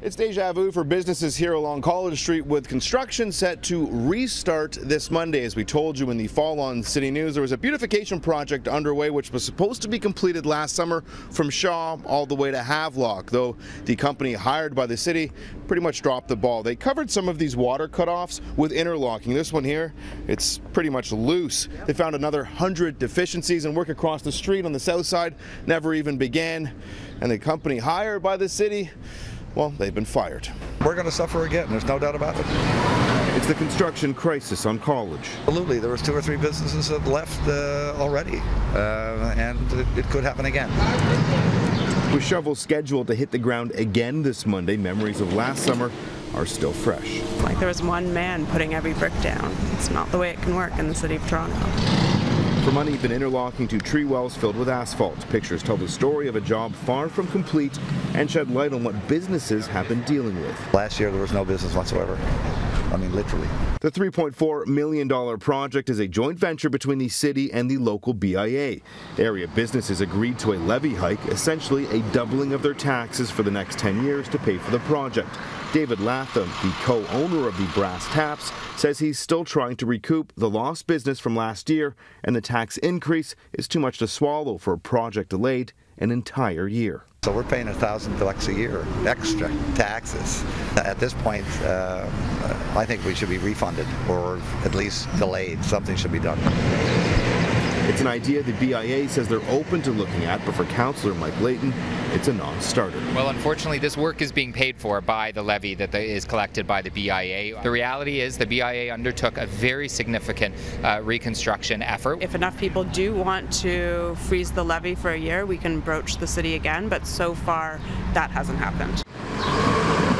It's deja vu for businesses here along College Street, with construction set to restart this Monday. As we told you in the fall on City News, there was a beautification project underway which was supposed to be completed last summer from Shaw all the way to Havelock, though the company hired by the city pretty much dropped the ball. They covered some of these water cutoffs with interlocking. This one here, it's pretty much loose. They found another 100 deficiencies, and work across the street on the south side never even began. And the company hired by the city, well, they've been fired. We're going to suffer again, there's no doubt about it. It's the construction crisis on College. Absolutely, there was 2 or 3 businesses that left already, and it could happen again. With shovels scheduled to hit the ground again this Monday, memories of last summer are still fresh. Like there was one man putting every brick down. It's not the way it can work in the city of Toronto. From uneven interlocking to tree wells filled with asphalt, pictures tell the story of a job far from complete and shed light on what businesses have been dealing with. Last year there was no business whatsoever. I mean, literally. The $3.4 million project is a joint venture between the city and the local BIA. Area businesses agreed to a levy hike, essentially a doubling of their taxes for the next 10 years to pay for the project. David Latham, the co-owner of the Brass Taps, says he's still trying to recoup the lost business from last year, and the tax increase is too much to swallow for a project delayed an entire year. So we're paying $1,000 a year extra taxes. At this point, I think we should be refunded or at least delayed. Something should be done. It's an idea the BIA says they're open to looking at, but for Councillor Mike Layton, it's a non-starter. Well, unfortunately, this work is being paid for by the levy that is collected by the BIA. The reality is the BIA undertook a very significant reconstruction effort. If enough people do want to freeze the levy for a year, we can broach the city again, but so far that hasn't happened.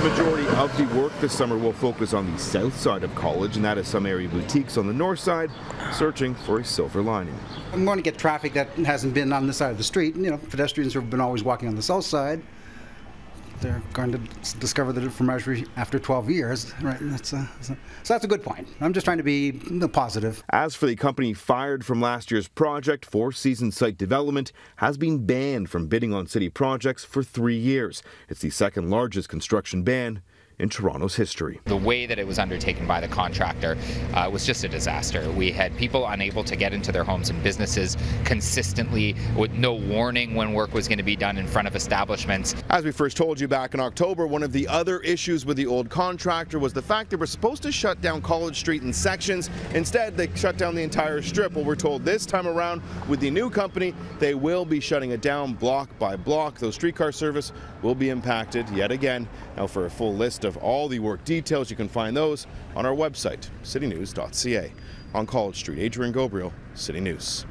The majority of the work this summer will focus on the south side of College, and that is some area boutiques on the north side searching for a silver lining. I'm going to get traffic that hasn't been on this side of the street. You know, pedestrians have been always walking on the south side. They're going to discover the different measure after 12 years, right? So that's a good point. I'm just trying to be positive. As for the company fired from last year's project, Four Seasons Site Development has been banned from bidding on city projects for 3 years. It's the second largest construction ban in Toronto's history. The way that it was undertaken by the contractor was just a disaster. We had people unable to get into their homes and businesses consistently, with no warning when work was going to be done in front of establishments. As we first told you back in October, one of the other issues with the old contractor was the fact they were supposed to shut down College Street in sections. Instead, they shut down the entire strip. Well, we're told this time around with the new company, they will be shutting it down block by block. Those streetcar service will be impacted yet again. Now, for a full list of all the work details, you can find those on our website, citynews.ca. On College Street, Adrian Gabriel, City News.